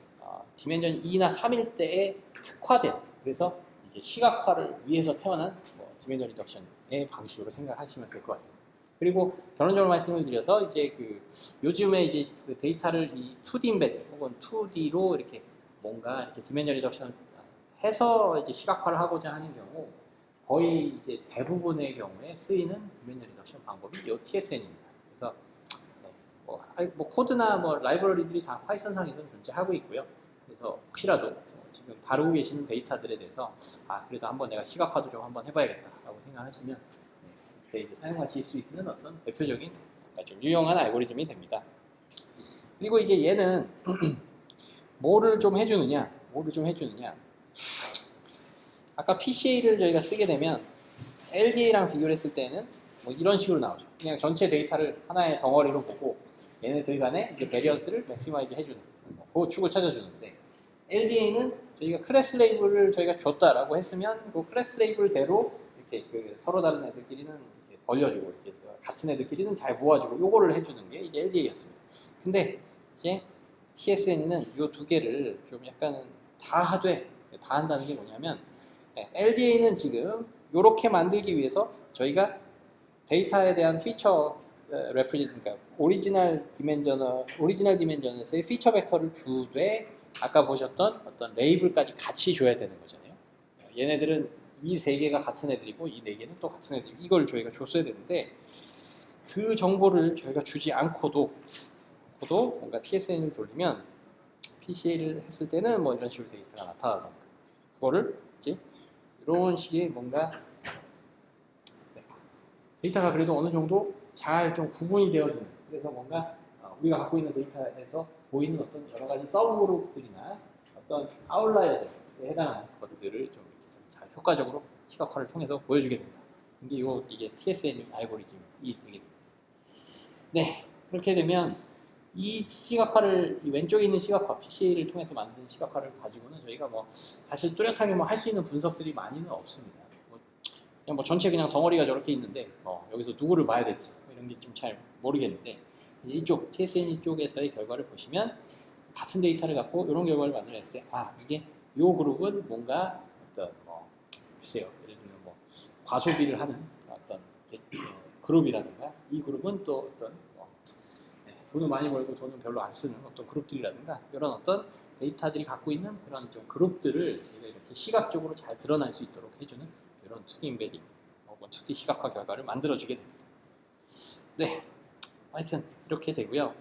디멘전이 2나 3일 때에 특화된 그래서 이제 시각화를 위해서 태어난 디멘전 리덕션의 방식으로 생각하시면 될 것 같습니다. 그리고 결론적으로 말씀을 드려서 이제 요즘에 이제 그 데이터를 이 2D 인베드 혹은 2D로 이렇게 뭔가 이렇게 디멘전 리덕션을 해서 이제 시각화를 하고자 하는 경우 거의 이제 대부분의 경우에 쓰이는 디멘전 리덕션 방법이 이 TSN입니다. 그래서 코드나 라이브러리들이 다 파이썬상에서는 존재하고 있고요. 그래서 혹시라도 지금 다루고 계시는 데이터들에 대해서 그래도 한번 내가 시각화도 좀 한번 해봐야겠다라고 생각하시면 이제 사용하실 수 있는 어떤 대표적인 좀 유용한 알고리즘이 됩니다. 그리고 이제 얘는 뭐를 좀 해주느냐? 아까 PCA를 저희가 쓰게 되면 LDA랑 비교를 했을 때는 이런 식으로 나오죠. 그냥 전체 데이터를 하나의 덩어리로 보고 얘네들 간의 이제 베리언스를 맥시마이즈 해주는 그 축을 찾아주는데 LDA는 저희가 클래스 레이블을 저희가 줬다라고 했으면 그 클래스 레이블대로 이렇게 서로 다른 애들끼리는 이렇게 벌려주고 이렇게 같은 애들끼리는 잘 모아주고 요거를 해주는 게 이제 LDA였습니다. 근데 이제 TSN은 이 두 개를 좀 약간 다 한다는 게 뭐냐면 LDA는 지금 이렇게 만들기 위해서 저희가 데이터에 대한 피처 레프리젠트, 그러니까 오리지널 디멘전에서의 피처 벡터를 주되 아까 보셨던 어떤 레이블까지 같이 줘야 되는 거잖아요. 얘네들은 이 세 개가 같은 애들이고 이 네 개는 또 같은 애들이고 이걸 저희가 줬어야 되는데 그 정보를 저희가 주지 않고도 뭔가 TSN을 돌리면 PCA를 했을 때는 이런 식으로 데이터가 나타나던가 그거를 이제 이런 식의 뭔가 데이터가 그래도 어느 정도 잘 좀 구분이 되어지는 그래서 뭔가 우리가 갖고 있는 데이터에서 보이는 어떤 여러 가지 서브그룹들이나 어떤 아웃라이어들에 해당하는 것들을 좀 잘 효과적으로 시각화를 통해서 보여주게 됩니다. 이게 TSN 알고리즘이 되게 됩니다. 네, 그렇게 되면 이 시각화를 이 왼쪽에 있는 시각화 PCA를 통해서 만든 시각화를 가지고는 저희가 사실 뚜렷하게 할 수 있는 분석들이 많이는 없습니다. 그냥 전체 그냥 덩어리가 저렇게 있는데 여기서 누구를 봐야 될지 이런 게 좀 잘 모르겠는데 이쪽 TSN 쪽에서의 결과를 보시면 같은 데이터를 갖고 이런 결과를 만들어냈을 때 이게 요 그룹은 뭔가 어떤 글쎄요 예를 들면 과소비를 하는 어떤 그룹이라든가 이 그룹은 또 어떤 돈을 많이 벌고 돈을 별로 안 쓰는 어떤 그룹들이라든가 이런 어떤 데이터들이 갖고 있는 그런 좀 그룹들을 저희가 이렇게 시각적으로 잘 드러날 수 있도록 해주는 이런 2D 인베딩 혹은 2D 시각화 결과를 만들어주게 됩니다. 네, 하여튼 이렇게 되고요.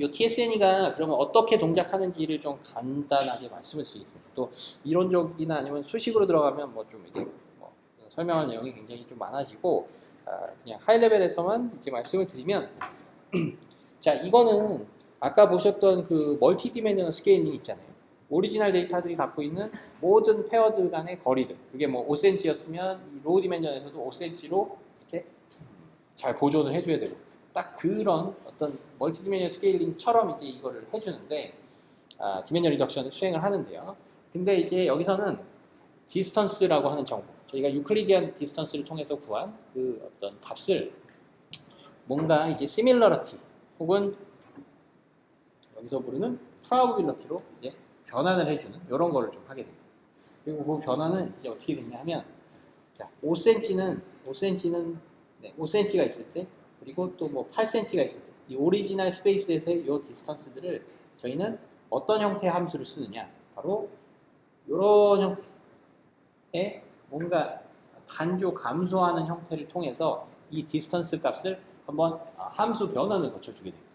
이 TSN이가 그러면 어떻게 동작하는지를 좀 간단하게 말씀을 드리겠습니다. 또 이론적이나 아니면 수식으로 들어가면 좀 이게 설명할 내용이 굉장히 좀 많아지고 그냥 하이 레벨에서만 이제 말씀을 드리면 자 이거는 아까 보셨던 그 멀티 디멘셔널 스케일링 있잖아요. 오리지널 데이터들이 갖고 있는 모든 페어들 간의 거리들 그게 5cm였으면 이 로우 디멘전에서도 5cm로 이렇게 잘 보존을 해줘야 되고 딱 그런 어떤 멀티디멘전 스케일링처럼 이제 이거를 해주는데 디멘전 리덕션을 수행을 하는데요. 근데 이제 여기서는 디스턴스라고 하는 정보, 저희가 유클리디안 디스턴스를 통해서 구한 그 어떤 값을 뭔가 이제 시밀러리티 혹은 여기서 부르는 프로바빌리티로 이제 변환을 해주는 이런 거를 좀 하게 됩니다. 그리고 그 변화는 이제 어떻게 되냐 하면, 자, 5cm가 있을 때, 그리고 또 뭐 8cm가 있을 때, 이 오리지널 스페이스에서의 이 디스턴스들을 저희는 어떤 형태의 함수를 쓰느냐, 바로 이런 형태의 뭔가 단조 감소하는 형태를 통해서 이 디스턴스 값을 한번 함수 변환을 거쳐주게 됩니다.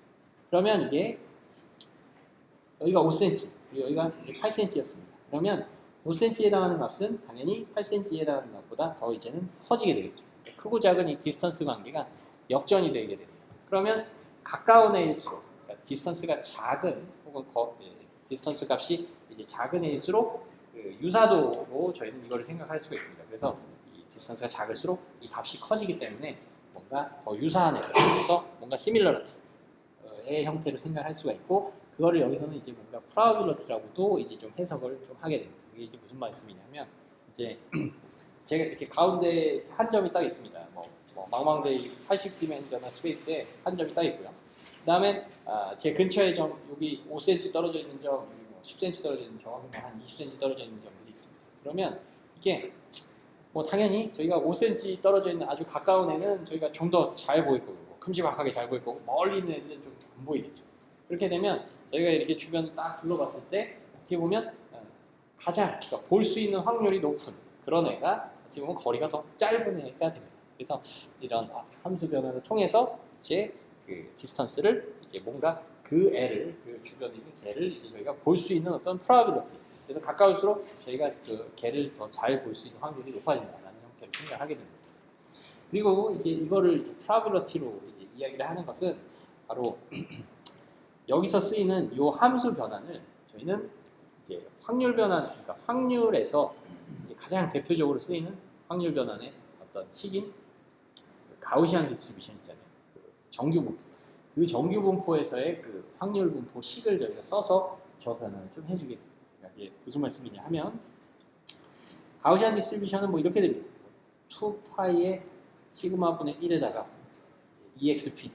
그러면 이게 여기가 5cm, 그리고 여기가 8cm였습니다. 그러면 5cm에 해당하는 값은 당연히 8cm에 해당하는 값보다 더 이제는 커지게 되겠죠. 크고 작은 이 디스턴스 관계가 역전이 되게 됩니다. 그러면 가까운 애일수록, 그러니까 디스턴스가 작은 혹은 디스턴스 값이 이제 작은 애일수록 그 유사도로 저희는 이거를 생각할 수가 있습니다. 그래서 이 디스턴스가 작을수록 이 값이 커지기 때문에 뭔가 더 유사한 애들, 그래서 뭔가 시밀러리티의 형태로 생각할 수가 있고, 그거를 여기서는 이제 뭔가 프로바빌리티라고도 이제 좀 해석을 좀 하게 됩니다. 이게 이제 무슨 말씀이냐면, 이제 제가 이렇게 가운데 한 점이 딱 있습니다. 뭐 망망대의 80디멘전al 스페이스에 한 점이 딱 있고요. 그 다음에 제 근처에 좀 여기 5cm 떨어져 있는 점, 여기 뭐 10cm 떨어져 있는 점, 한 20cm 떨어져 있는 점들이 있습니다. 그러면 이게 뭐 당연히 저희가 5cm 떨어져 있는 아주 가까운 애는 저희가 좀 더 잘 보일 거고, 큼지막하게 잘 보일 거고, 멀리 있는 애들은 좀 안 보이겠죠. 그렇게 되면 저희가 이렇게 주변을 딱 둘러봤을 때 어떻게 보면 가장 그러니까 볼 수 있는 확률이 높은 그런 애가 어떻게 보면 거리가 더 짧은 애가 됩니다. 그래서 이런 함수 변화를 통해서 이제 그 디스턴스를 이제 뭔가 그 애를, 그 주변에 있는 걔를 이제 저희가 볼 수 있는 어떤 프로바빌리티, 그래서 가까울수록 저희가 그 걔를 더 잘 볼 수 있는 확률이 높아진다는 형태로 생각하게 됩니다. 그리고 이제 이거를 프로바빌리티로 이제 이야기를 하는 것은 바로 여기서 쓰이는 이 함수 변환을 저희는 이제 확률 변환, 그러니까 확률에서 이제 가장 대표적으로 쓰이는 확률 변환의 어떤 식인 가우시안 디스트리뷰션 있잖아요. 그 정규 분포. 그 정규 분포에서의 그 확률 분포 식을 저희가 써서 저 변환을 좀 해주게 됩니다. 그러니까 이게 무슨 말씀이냐 하면, 가우시안 디스트리뷰션은 뭐 이렇게 됩니다. 2파이의 시그마분의 1에다가 EXP,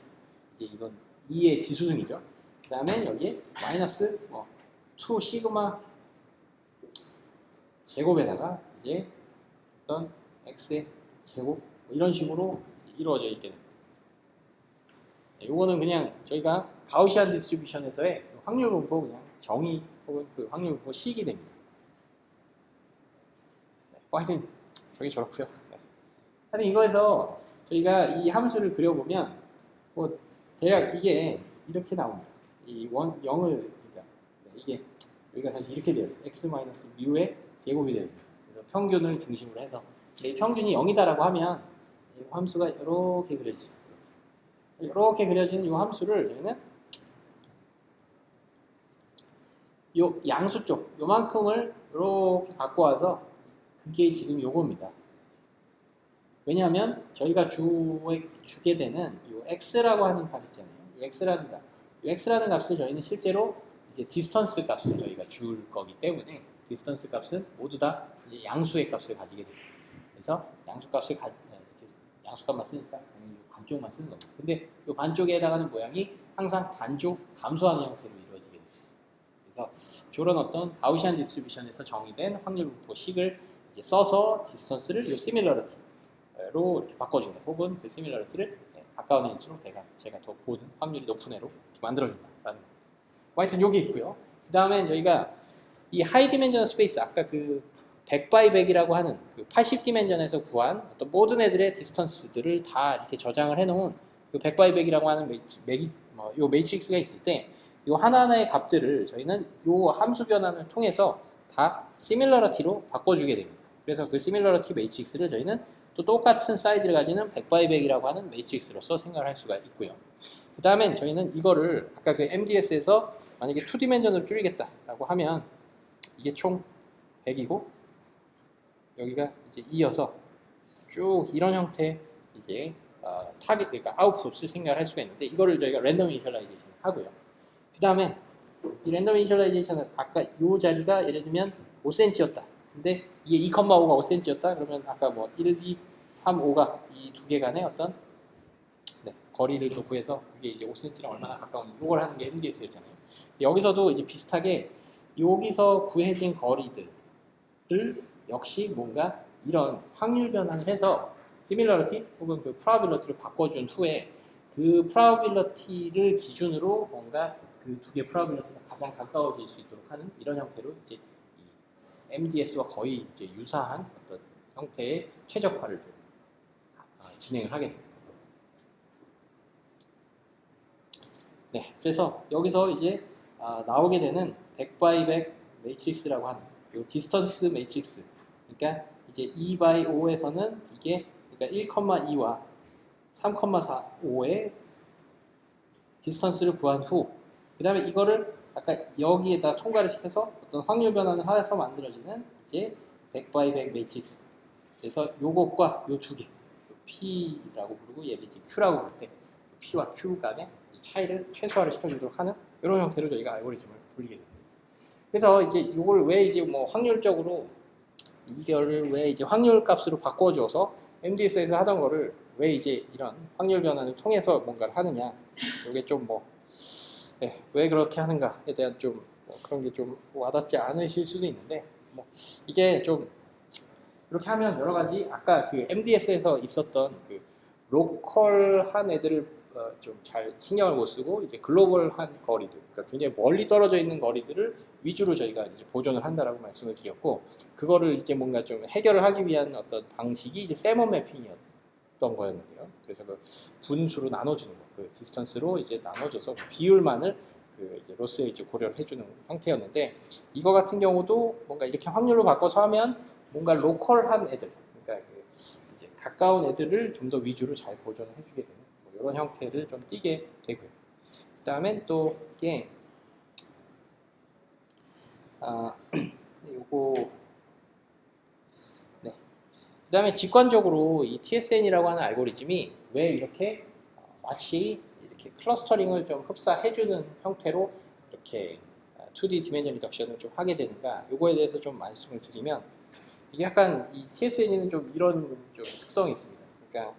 이제 이건 2의 지수승이죠. 그 다음에 여기에 마이너스 2 시그마 제곱에다가 이제 어떤 x의 제곱 뭐 이런 식으로 이루어져 있게 됩니다. 이거는 그냥 저희가 가우시안 디스트리뷰션에서의 확률 분포 그냥 정의 혹은 그 확률 분포 식이 됩니다. 하여튼 저게 저렇고요. 하여튼 이거에서 저희가 이 함수를 그려보면 뭐 대략 이게 이렇게 나옵니다. 이 0을 그러니까 이게 여기가 사실 이렇게 돼요. x-뮤의 제곱이 됩니다. 그래서 평균을 중심으로 해서, 이 평균이 0이다라고 하면 이 함수가 이렇게 그려지죠. 이렇게 그려지는 이 함수를 저희는 요 양수 쪽 요만큼을 이렇게 갖고 와서 그게 지금 요겁니다. 왜냐하면 저희가 주게 되는 이 x라고 하는 값 있잖아요. 이 x라는 값, 이 x라는 값을 저희는 실제로 이제 디스턴스 값을 저희가 줄 거기 때문에 디스턴스 값은 모두 다 이제 양수의 값을 가지게 됩니다. 그래서 양수값만 쓰니까 반쪽만 쓰는 겁니다. 근데 이 반쪽에 해당하는 모양이 항상 단조 감소하는 형태로 이루어지게 되죠. 그래서 저런 어떤 가우시안 디스트리뷰션에서 정의된 확률 분포 식을 이제 써서 디스턴스를 이 시밀러리티로 이렇게 바꿔준다. 혹은 그 시밀러리티를 가까운 애일수록 제가 더 보는 확률이 높은 애로 만들어준다라는 거. 하여튼 여기 있고요. 그 다음에 저희가 이 하이 디멘전 스페이스, 아까 그 100x100이라고 하는 그 80디멘전에서 구한 어떤 모든 애들의 디스턴스들을 다 이렇게 저장을 해놓은 그 100x100이라고 하는 요 매트릭스가 있을 때, 요 하나하나의 값들을 저희는 요 함수 변환을 통해서 다 시밀러리티로 바꿔주게 됩니다. 그래서 그 시밀러리티 매트릭스를 저희는 또 똑같은 사이즈를 가지는 100x100이라고 하는 매트릭스로서 생각을 할 수가 있고요. 그 다음엔 저희는 이거를 아까 그 MDS에서 만약에 2디멘전으로 줄이겠다라고 하면 이게 총 100이고 여기가 이제 2여서 쭉 이런 형태의 이제 타겟, 그러니까 아웃풋을 생략할 수가 있는데 이거를 저희가 랜덤 이니셜라이제이션 하고요. 그 다음에 이 랜덤 이니셜라이제이션은 아까 이 자리가 예를 들면 5cm였다. 근데 이게 2,5가 5cm였다. 그러면 아까 뭐 1, 2, 3, 5가 이 두 개 간의 어떤 거리를 또 구해서 그게 이제 5cm랑 얼마나 가까운지 이걸 하는 게 MDS였잖아요. 여기서도 이제 비슷하게 여기서 구해진 거리들을 역시 뭔가 이런 확률 변환을 해서 similarity 혹은 그 probability를 바꿔준 후에 그 probability를 기준으로 뭔가 그 두 개 probability가 가장 가까워질 수 있도록 하는 이런 형태로 이제 이 MDS와 거의 이제 유사한 어떤 형태의 최적화를 진행을 하게 됩니다. 네, 그래서 여기서 이제 나오게 되는 100x100 매트릭스라고 하는 이 디스턴스 매트릭스. 그러니까 이제 2x5에서는 이게 그러니까 1,2와 3,45의 디스턴스를 구한 후, 그 다음에 이거를 아까 여기에다 통과를 시켜서 어떤 확률 변환을 해서 만들어지는 이제 100x100 매트릭스. 그래서 요것과 요 두 개, P라고 부르고 얘를 이제 Q라고 부를 때 P와 Q 간의 차이를 최소화를 시켜주도록 하는 이런 형태로 저희가 알고리즘을 돌리게 됩니다. 그래서 이제 이걸 왜 이제 뭐 확률적으로 이거를 왜 이제 확률 값으로 바꿔줘서 MDS에서 하던 거를 왜 이제 이런 확률 변환을 통해서 뭔가를 하느냐, 이게 좀 뭐 왜 그렇게 하는가에 대한 좀뭐 그런 게 좀 와닿지 않으실 수도 있는데, 뭐 이게 좀 이렇게 하면 여러 가지 아까 그 MDS에서 있었던 그 로컬한 애들을 좀 잘 신경을 못 쓰고 이제 글로벌한 거리들, 그러니까 굉장히 멀리 떨어져 있는 거리들을 위주로 저희가 이제 보존을 한다라고 말씀을 드렸고, 그거를 이제 뭔가 좀 해결을 하기 위한 어떤 방식이 이제 세먼 매핑이었던 거였는데요. 그래서 그 분수로 나눠주는 거, 그 디스턴스로 이제 나눠줘서 그 비율만을 그 이제 로스에 이제 고려를 해주는 형태였는데, 이거 같은 경우도 뭔가 이렇게 확률로 바꿔서 하면 뭔가 로컬한 애들, 그러니까 그 이제 가까운 애들을 좀 더 위주로 잘 보존을 해주게 되는 이런 형태를 좀 띠게 되고요. 그 다음에 또 이게 요거 네. 그 다음에 직관적으로 이 TSN이라고 하는 알고리즘이 왜 이렇게 마치 이렇게 클러스터링을 좀 흡사해주는 형태로 이렇게 2D 디멘전 리덕션을 좀 하게 되는가, 요거에 대해서 좀 말씀을 드리면, 이게 약간 이 TSN에는 좀 이런 좀 특성이 있습니다. 그러니까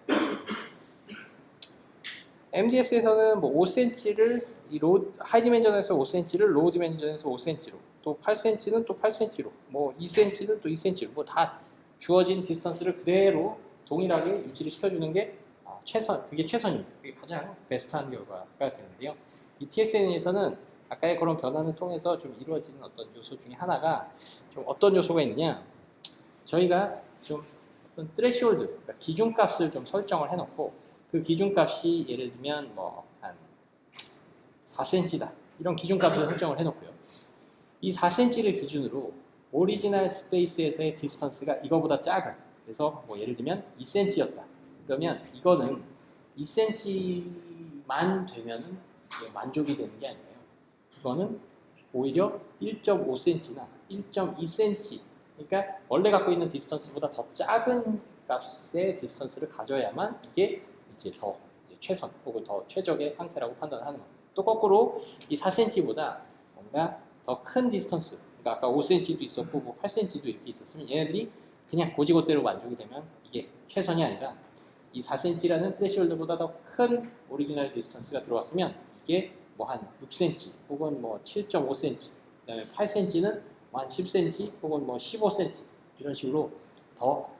MDS에서는 뭐 5cm를 하이 디멘전에서 5cm를 로우 디멘전에서 5cm로, 또 8cm는 또 8cm로, 뭐 2cm는 또 2cm로, 뭐 다 주어진 디스턴스를 그대로 동일하게 유지를 시켜주는 게 그게 최선입니다. 그게 가장 베스트한 결과가 되는데요. 이 TSN에서는 아까의 그런 변화를 통해서 좀 이루어지는 어떤 요소 중에 하나가 좀 어떤 요소가 있느냐, 저희가 좀 어떤 트레시홀드, 그러니까 기준값을 좀 설정을 해놓고, 그 기준값이 예를 들면 뭐 한 4cm다 이런 기준값을 설정을 해놓고요. 이 4cm를 기준으로 오리지널 스페이스에서의 디스턴스가 이거보다 작은, 그래서 뭐 예를 들면 2cm였다. 그러면 이거는 2cm만 되면은 만족이 되는 게 아니에요. 이거는 오히려 1.5cm나 1.2cm, 그러니까 원래 갖고 있는 디스턴스보다 더 작은 값의 디스턴스를 가져야만 이게 이제 더 최선 혹은 더 최적의 상태라고 판단하는 겁니다. 또 거꾸로 이 4cm보다 뭔가 더 큰 디스턴스, 그러니까 아까 5cm도 있었고 뭐 8cm도 이렇게 있었으면 얘네들이 그냥 고지고대로 만족이 되면 이게 최선이 아니라 이 4cm라는 트레시홀드보다 더 큰 오리지널 디스턴스가 들어왔으면 이게 뭐 한 6cm 혹은 뭐 7.5cm, 그다음에 8cm는 한 10cm 혹은 뭐 15cm 이런 식으로 더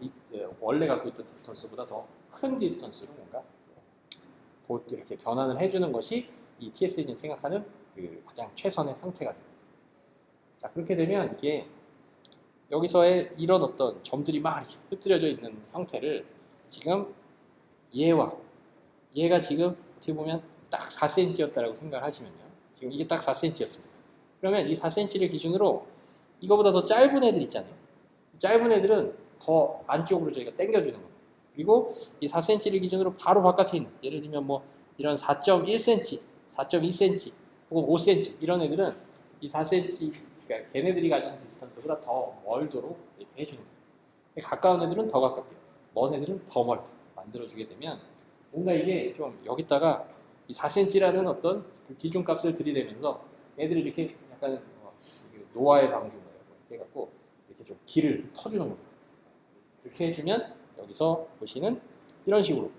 원래 갖고 있던 디스턴스보다 더 큰 디스턴스로 뭔가 이렇게 변환을 해주는 것이 이 TSN이 생각하는 그 가장 최선의 상태가 됩니다. 자, 그렇게 되면 이게 여기서의 이런 어떤 점들이 막 이렇게 흩어져 있는 형태를 지금 얘가 지금 어떻게 보면 딱 4cm였다라고 생각을 하시면요. 지금 이게 딱 4cm였습니다. 그러면 이 4cm를 기준으로 이거보다 더 짧은 애들 있잖아요. 짧은 애들은 더 안쪽으로 저희가 당겨주는 겁니다. 그리고 이 4cm를 기준으로 바로 바깥에 있는, 예를 들면 뭐 이런 4.1cm, 4.2cm 혹은 5cm 이런 애들은 이 4cm, 그러니까 걔네들이 가진 디스턴스보다 더 멀도록 이렇게 해주는 거예요. 가까운 애들은 더 가깝게, 먼 애들은 더 멀게 만들어주게 되면 뭔가 이게 좀 여기다가 이 4cm라는 어떤 그 기준값을 들이대면서 애들이 이렇게 약간 노화의 방주예요. 해갖고 이렇게 좀 길을 터주는 겁니다. 그렇게 해주면 여기서 보시는 이런 식으로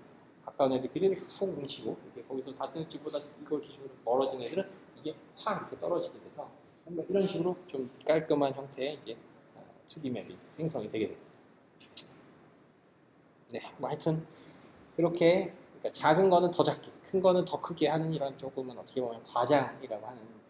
가까운 애들끼리 이렇게 훅 뭉치고 이렇게 거기서 4cm보다 이걸 기준으로 멀어진 애들은 이게 확 이렇게 떨어지게 돼서 뭔가 이런 식으로 좀 깔끔한 형태의 이제 2D 맵이 생성이 되게 됩니다. 네, 뭐 하여튼 그렇게 그러니까 작은 거는 더 작게, 큰 거는 더 크게 하는 이런 조금은 어떻게 보면 과장이라고 하는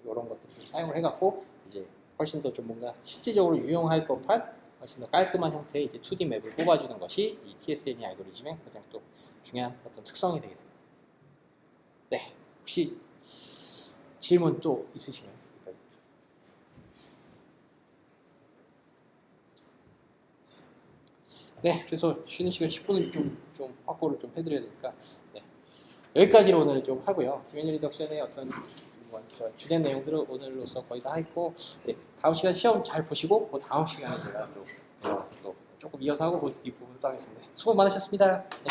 이런 것들을 사용을 해갖고 이제 훨씬 더 좀 뭔가 실질적으로 유용할 법한 훨씬 더 깔끔한 형태의 이제 2D 맵을 뽑아주는 것이 이 TSNE 알고리즘의 가장 또 중요한 어떤 특성이 되게 됩니다. 네, 혹시 질문 또 있으신가요? 네, 그래서 쉬는 시간 10분을 좀 확보를 좀 해드려야 되니까 네. 여기까지로 오늘 좀 하고요. 김현일 리덕션의 어떤 주제 내용들은 오늘로서 거의 다 했고 네, 다음 시간 시험 잘 보시고 그 다음 시간에 제가 또 조금 이어서 하고 이 부분도 하겠습니다. 수고 많으셨습니다. 네.